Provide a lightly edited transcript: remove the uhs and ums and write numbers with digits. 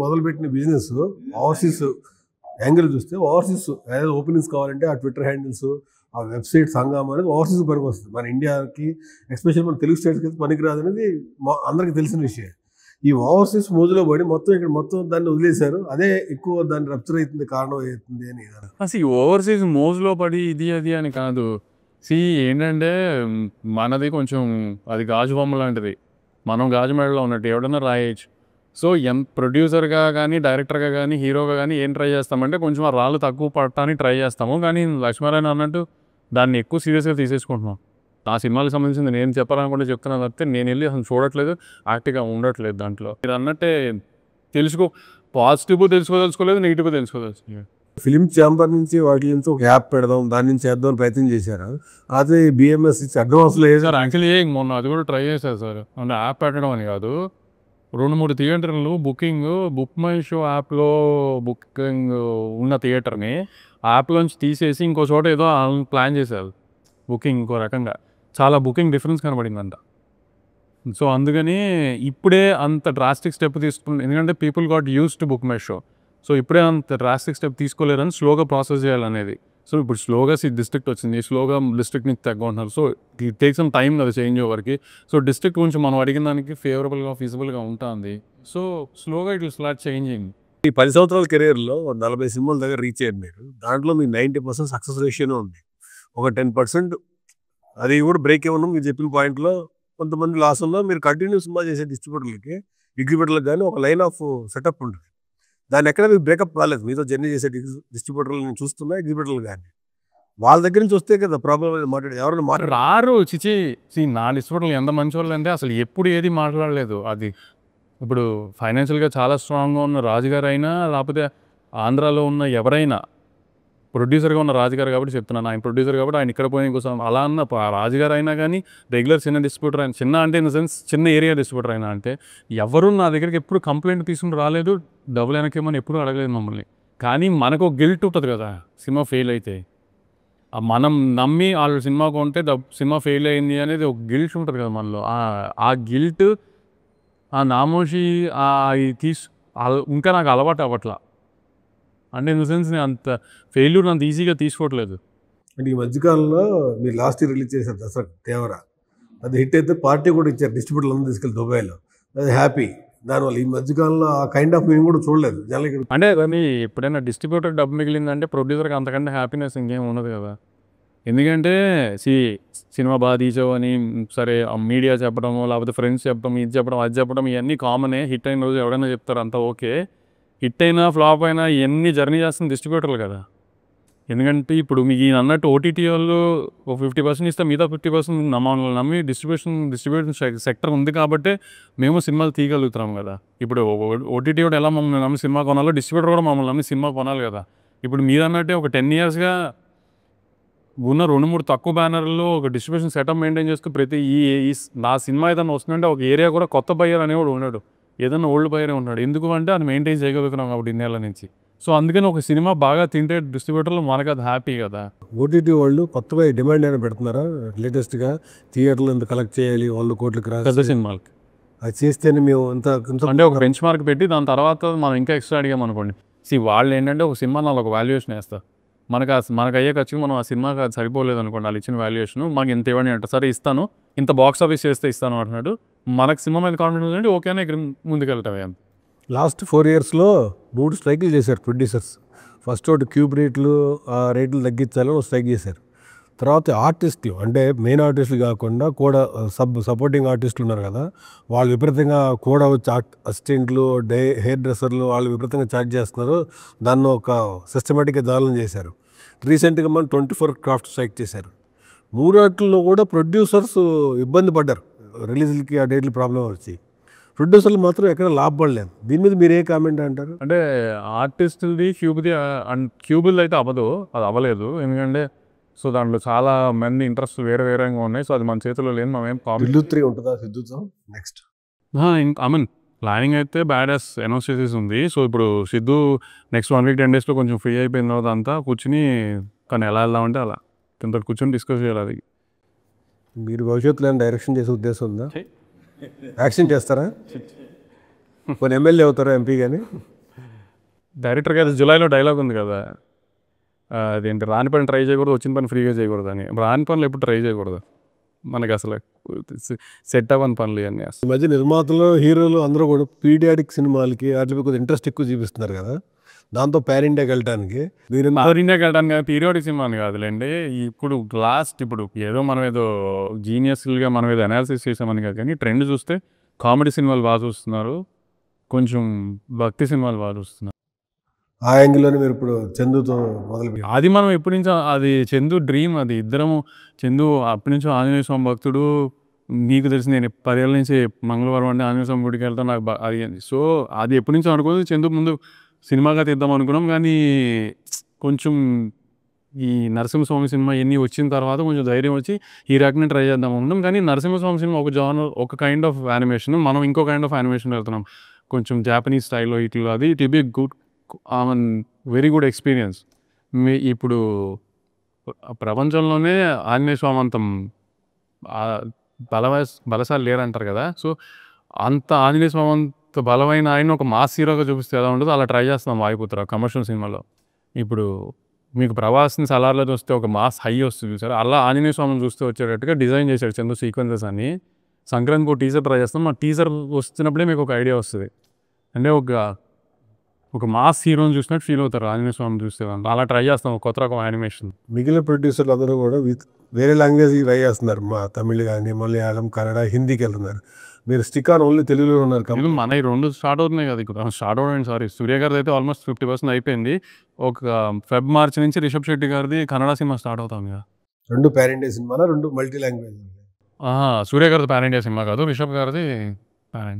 మొదలుపెట్టిన business overseas angle చూస్తే overseas ఏదైనా ఓపెనింగ్స్ కావాలంటే ఆ ట్విట్టర్ హ్యాండిల్స్, ఆ వెబ్సైట్ సంఘం అనేది ఓవర్సీస్ పనికి వస్తుంది. మన ఇండియాకి ఎస్పెషల్ మన తెలుగు స్టేట్స్కి అయితే పనికిరాదు అనేది అందరికీ తెలిసిన విషయం. ఈ ఓవర్సీస్ మోజులో పడి మొత్తం దాన్ని వదిలేశారు. అదే ఎక్కువ దాన్ని రప్చర్ అవుతుంది, కారణం అవుతుంది అని. అసలు ఓవర్సీస్ మోజులో పడి ఇది అది అని కాదు. ఏంటంటే మనది కొంచెం అది గాజు బొమ్మ లాంటిది. మనం గాజు మెడలో ఉన్నట్టు ఎవడన్నా రాయొచ్చు. సో ప్రొడ్యూసర్గా కానీ, డైరెక్టర్గా కానీ, హీరోగా కానీ ఏం ట్రై చేస్తామంటే కొంచెం ఆ రాళ్ళు తక్కువ పడటానికి ట్రై చేస్తాము. కానీ లక్ష్మీనారాయణ అన్నట్టు దాన్ని ఎక్కువ సీరియస్గా తీసేసుకుంటున్నాం. ఆ సినిమాలకు సంబంధించింది నేను చెప్పాలనుకుంటే చెప్తున్నాను తప్పితే నేను వెళ్ళి అసలు చూడట్లేదు, యాక్టివ్గా ఉండట్లేదు దాంట్లో. మీరు అన్నట్టే పాజిటివ్ తెలుసుకోదలుచుకోలేదు, నెగిటివ్ తెలుసుకోదలుచుకోలేదు. ఫిలిం ఛాంబర్ నుంచి వాటి నుంచి ఒక యాప్ పెడదాం, దాని నుంచి చేద్దాం ప్రయత్నం చేశారు. అదే బిఎంఎస్ ఇచ్చి అడ్వాన్స్లో సార్ యాక్చువల్లీ మొన్న అది కూడా ట్రై చేశారు సార్. అంటే యాప్ పెట్టడం అని కాదు, 2-3 థియేటర్లు బుక్ మై షో యాప్లో బుకింగ్ ఉన్న థియేటర్ని యాప్లోంచి తీసేసి ఇంకో చోట ఏదో ప్లాన్ చేశారు బుకింగ్ ఇంకో రకంగా. చాలా బుకింగ్ డిఫరెన్స్ కనబడిందంట. సో అందుకని ఇప్పుడే అంత డ్రాస్టిక్ స్టెప్ తీసుకుంది, ఎందుకంటే people got use to book my show. So ఇప్పుడే అంత డ్రాస్టిక్ స్టెప్ తీసుకోలేరని స్లోగా ప్రాసెస్ చేయాలనేది. సో ఇప్పుడు స్లోగా డిస్ట్రిక్ట్ వచ్చింది, స్లోగా డిస్ట్రిక్ట్ని తగ్గుంటున్నారు. So it take some time కదా చేంజ్ ఓవర్కి. సో డిస్ట్రిక్ట్ గురించి మనం అడిగిన దానికి ఫేవరబుల్గా ఫీజిబుల్గా ఉంటుంది. సో స్లోగా ఇట్ విల్ స్టార్ట్ చేంజింగ్. ఈ 10 సంవత్సరాల కెరీర్లో 40 సినిమాల దగ్గర రీచ్ అయ్యారు మీరు. దాంట్లో మీకు 90% సక్సెస్ రేషియోనే ఉంది. ఒక 10% అది కూడా బ్రేక్ ఇవ్వను. మీరు చెప్పిన పాయింట్లో కొంతమంది లాస్ ఉన్నా మీరు కంటిన్యూ సినిమా చేసే డిస్ట్రిబ్యూటర్లకి, ఎగ్జిబ్యూటర్లకు కానీ ఒక లైన్ ఆఫ్ సెటప్ ఉంటుంది. దాన్ని ఎక్కడ మీకు బ్రేకప్ కాలేదు. మీతో జర్నీ చేసే డిస్ట్రిబ్యూటర్లు నేను చూస్తున్నా, ఎగ్జిబ్యూటర్లు కానీ వాళ్ళ దగ్గర నుంచి వస్తే కదా ప్రాబ్లం మాట్లాడేది. ఎవరైనా రారు చిచి. నా డిస్ట్రిబ్యూటర్లు ఎంత మంచి వాళ్ళు అంటే అసలు ఎప్పుడు ఏది మాట్లాడలేదు. అది ఇప్పుడు ఫైనాన్షియల్గా చాలా స్ట్రాంగ్గా ఉన్న రాజుగారు అయినా, లేకపోతే ఆంధ్రాలో ఉన్న ఎవరైనా, ప్రొడ్యూసర్గా ఉన్న రాజుగారు కాబట్టి చెప్తున్నాను, ఆయన ప్రొడ్యూసర్ కాబట్టి ఆయన ఇక్కడ పోయిన కోసం అలా అన్న రాజుగారు అయినా కానీ, రెగ్యులర్ చిన్న డిస్ట్రిబ్యూటర్ అయినా, చిన్న అంటే ఇన్ ద సెన్స్ చిన్న ఏరియా డిస్ట్రిబ్యూటర్ అయినా అంటే ఎవరు నా దగ్గరికి ఎప్పుడు కంప్లైంట్ తీసుకుని రాలేదు, డబ్బులు వెనకేమని ఎప్పుడు అడగలేదు మమ్మల్ని. కానీ మనకు ఒక గిల్ట్ ఉంటుంది కదా సినిమా ఫెయిల్ అయితే. మనం నమ్మి వాళ్ళు సినిమా కొంటే సినిమా ఫెయిల్ అయింది అనేది ఒక గిల్ట్ ఉంటుంది కదా మనలో. ఆ గిల్ట్, ఆ నామోషి ఇంకా నాకు అలవాటు అవ్వట్లా. అంటే ఇన్ ద సెన్స్ నేను అంత ఫెయిల్యూర్ అంత ఈజీగా తీసుకోవట్లేదు. అంటే ఈ మధ్యకాలంలో మీరు లాస్ట్ ఇయర్ రిలీజ్ చేశారు దసరా దేవరా, అది హిట్ అయితే పార్టీ కూడా ఇచ్చారు డిస్ట్రిబ్యూటర్లు అందరూ తీసుకెళ్ళి దుబాయ్లో. అది హ్యాపీ. దానివల్ల ఈ మధ్యకాలంలో ఆ కైండ్ ఆఫ్ మేము కూడా చూడలేదు జనాలకి. అంటే కానీ ఎప్పుడైనా డిస్ట్రిబ్యూటర్ డబ్బు మిగిలిందంటే ప్రొడ్యూసర్కి అంతకంటే హ్యాపీనెస్ ఇంకేం ఉండదు కదా. ఎందుకంటే సినిమా బాగా తీసావు అని సరే మీడియా చెప్పడము, లేకపోతే ఫ్రెండ్స్ చెప్పడం, ఇది చెప్పడం, అది చెప్పడం ఇవన్నీ కామనే. హిట్ అయిన రోజు ఎవరైనా చెప్తారు, అంతా ఓకే. హిట్ అయినా ఫ్లాప్ అయినా ఇవన్నీ జర్నీ చేస్తున్న డిస్ట్రిబ్యూటర్లు కదా. ఎందుకంటే ఇప్పుడు మీకు అన్నట్టు ఓటీటీ వాళ్ళు ఒక 50% ఇస్తే మిగతా 50% మమ్మల్ని నమ్మి డిస్ట్రిబ్యూషన్ సెక్టర్ ఉంది కాబట్టి మేము సినిమాలు తీయగలుగుతున్నాం కదా. ఇప్పుడు ఓటీటీ కూడా ఎలా మమ్మల్ని నమ్మి సినిమా కొనాలో, డిస్ట్రిబ్యూటర్ కూడా మమ్మల్ని నమ్మి సినిమా కొనాలి కదా. ఇప్పుడు మీరు అన్నట్టే ఒక 10 yearsగా ఉన్న 2-3 తక్కువ బ్యానర్లో ఒక డిస్ట్రిబ్యూషన్ సెటప్ మెయింటైన్ చేస్తూ ప్రతి నా సినిమా ఏదైనా వస్తుందంటే ఒక ఏరియా కూడా కొత్త బయ్యర్ అనేవాడు ఉన్నాడు, ఏదైనా ఓల్డ్ బయ్యరే ఉన్నాడు. ఎందుకు అంటే అది మెయింటైన్ చేయగలుగుతున్నాం కాబట్టి ఇన్నేళ్ళ నుంచి. సో అందుకని ఒక సినిమా బాగా తింటే డిస్ట్రిబ్యూటర్లు మనకు అది హ్యాపీ కదా. ఓటీటీ వాళ్ళు కొత్తగా డిమాండ్ అయినా పెడుతున్నారా లేటెస్ట్గా? థియేటర్లు ఎంత కలెక్ట్ చేయాలి, 100 కోట్లకి రా పెద్ద సినిమాలకి అది చేస్తేనే మేము అంటే ఒక బెంచ్ మార్క్ పెట్టి దాని తర్వాత మనం ఇంకా ఎక్స్ట్రా అడిగామనుకోండి. వాళ్ళు ఏంటంటే ఒక సినిమా నాకు ఒక వాల్యుయేషన్ వేస్తారు. మనకు అయ్యే ఖర్చుకి మనం ఆ సినిమాకి అది సరిపోలేదు అనుకోండి, వాళ్ళు ఇచ్చిన వాల్యుయేషన్ మనకి ఇంత ఇవ్వండి అంటే సరే ఇస్తాను, ఇంత బాక్స్ ఆఫీస్ చేస్తే ఇస్తాను అంటున్నాడు. మనకు సినిమా మీద కాన్ఫిడెన్స్ అంటే ఓకేనా ఇక్కడ ముందుకెళ్తామే. లాస్ట్ 4 yearsలో 3 స్ట్రైకులు చేశారు ప్రొడ్యూసర్స్. ఫస్ట్ ఒకటి క్యూబ్ రేట్లు రేట్లు తగ్గించాలని స్ట్రైక్ చేశారు. తర్వాత ఆర్టిస్టులు అంటే మెయిన్ ఆర్టిస్టులు కాకుండా కూడా సపోర్టింగ్ ఆర్టిస్టులు ఉన్నారు కదా, వాళ్ళు విపరీతంగా కూడా వచ్చి అసిస్టెంట్లు, హెయిర్ డ్రెస్సర్లు వాళ్ళు విపరీతంగా ఛార్జ్ చేస్తున్నారు. దాన్ని ఒక సిస్టమేటిక్గా దానం చేశారు. రీసెంట్గా మనం 24 క్రాఫ్ట్ స్ట్రైక్ చేశారు. 3 వాటిల్లో కూడా ప్రొడ్యూసర్స్ ఇబ్బంది పడ్డారు. రిలీజ్లకి ఆ డేట్లు ప్రాబ్లం వచ్చి ప్రొడ్యూసర్లు మాత్రం ఎక్కడ లాభపడలేదు. దీని మీద మీరు ఏ కామెంట్ అంటారు? అంటే ఆర్టిస్టులది క్యూబుల్ అయితే అవ్వదు, అది అవ్వలేదు. ఎందుకంటే సో దాంట్లో చాలా మంది ఇంట్రెస్ట్ వేరేగా ఉన్నాయి. సో అది మన చేతిలో లేదు. మనం ఏం ఉంటుందా సిద్ధుతో నెక్స్ట్? ఐ మీన్ ప్లానింగ్ అయితే బ్యాడ్ యాస్ అనౌన్స్ చేసేసి ఉంది. సో ఇప్పుడు సిద్ధు నెక్స్ట్ 1 week 10 daysలో కొంచెం ఫ్రీ అయిపోయిన తర్వాత అంతా కూర్చుని కానీ ఎలా వెళ్దామంటే అలా ఇంత కూర్చొని డిస్కస్ చేయాలి. అది మీరు భవిష్యత్తులో డైరెక్షన్ చేసే ఉద్దేశం ఉందా? యాక్షన్ చేస్తారా? కొన్ని ఎమ్మెల్యే అవుతారా ఎంపీ కానీ. డైరెక్టర్ గారు జూలైలో డైలాగ్ ఉంది కదా, అదేంటి రాని పని ట్రై చేయకూడదు, వచ్చిన పని ఫ్రీగా చేయకూడదు అని. రాని పనులు ఎప్పుడు ట్రై చేయకూడదు, మనకి అసలు సెట్ అవ్వని పనులు ఇవన్నీ. ఈ మధ్య నిర్మాతలు హీరోలు అందరూ కూడా పీడియాడిక్ సినిమాలకి వాటికి కొద్దిగా ఇంట్రెస్ట్ ఎక్కువ చూపిస్తున్నారు కదా, దాంతో పాన్ ఇండియాకి వెళ్ళడానికి. మీరు మదర్ ఇండియాకి వెళ్ళడానికి కానీ పీరియాడిక్ సినిమా అని కాదులేండి. ఇప్పుడు ఇప్పుడు ఏదో మనం ఏదో జీనియస్గా మనం ఏదో అనాలిసిస్ చేసామని కాదు, కానీ ట్రెండ్ చూస్తే కామెడీ సినిమాలు బాగా చూస్తున్నారు, కొంచెం భక్తి సినిమాలు బాగా చూస్తున్నారు. ఆ యాంగిల్లోనే మీరు ఇప్పుడు చందుతో మొదలు అది మనం ఎప్పటి నుంచో, అది చందు డ్రీమ్, అది ఇద్దరము. చందు అప్పటి నుంచో ఆంజనేయ స్వామి భక్తుడు. నీకు తెలిసి నేను 10 ఏళ్ళ నుంచి మంగళవారం అంటే ఆంజనేయ స్వామి గుడికి వెళ్తాను, నాకు అది. సో అది ఎప్పటి నుంచో అనుకోదు. చందు ముందు సినిమాగా తీద్దాం అనుకున్నాం, కానీ కొంచెం ఈ నరసింహస్వామి సినిమా ఇవన్నీ వచ్చిన తర్వాత కొంచెం ధైర్యం వచ్చి ఈ రకంగా ట్రై చేద్దాం అనుకున్నాం. కానీ నరసింహస్వామి సినిమా ఒక జానర్, ఒక కైండ్ ఆఫ్ యానిమేషన్, మనం ఇంకో కైండ్ ఆఫ్ యానిమేషన్ వెళ్తున్నాం, కొంచెం జాపనీస్ స్టైల్లో ఇట్లా. అది it be good, very good experience. ఇప్పుడు ప్రపంచంలోనే ఆంజనేయ స్వామి అంత బలశాలి లేరంటారు కదా. సో అంత ఆంజనేయ స్వామి అంత బలమైన ఆయన ఒక మాస్ హీరోగా చూపిస్తే ఎలా ఉండదు, అలా ట్రై చేస్తాం వాయుపుత్ర కమర్షియల్ సినిమాలో. ఇప్పుడు మీకు ప్రభాస్ని సలార్లో చూస్తే ఒక మాస్ హై వస్తుంది చూసారు, అలా ఆంజనేయ స్వామిని చూస్తే వచ్చేటట్టుగా డిజైన్ చేశాడు చందు సీక్వెన్సెస్ అని. సంక్రాంతికి ఒక టీజర్ ట్రై చేస్తాం, మా టీజర్ వస్తున్నప్పుడే మీకు ఒక ఐడియా వస్తుంది. అంటే ఒక మాస్ హీరోని చూసినట్టు ఫీల్ అవుతారు ఆంజనేయ స్వామి చూస్తే. అలా ట్రై చేస్తాం కొత్త రకం యానిమేషన్. మిగిలిన ప్రొడ్యూసర్లు అందరూ కూడా వేరే లాంగ్వేజ్కి ట్రై చేస్తున్నారు, మా తమిళ్ కానీ మలయాళం కన్నడ హిందీకి వెళ్తున్నారు. మీరు స్టిక్ ఆన్ ఓన్లీ తెలుగులో ఉన్నారు. ఇది మన ఈ 2 స్టార్ట్ అవుతున్నాయి కదా, ఇక్కడ స్టార్ట్ అవ్వడం. సారీ, సూర్య గారిది అయితే ఆల్మోస్ట్ 50% అయిపోయింది. ఒక మార్చి నుంచి రిషబ్ శెట్టి గారిది కన్నడ సినిమా స్టార్ట్ అవుతాం కదా. 2 పాన్ ఇండియా సినిమాలా, 2 మల్టీ లాంగ్వేజ్? సూర్య గారిది పాన్ ఇండియా సినిమా కాదు, రిషబ్ గారిది పాన్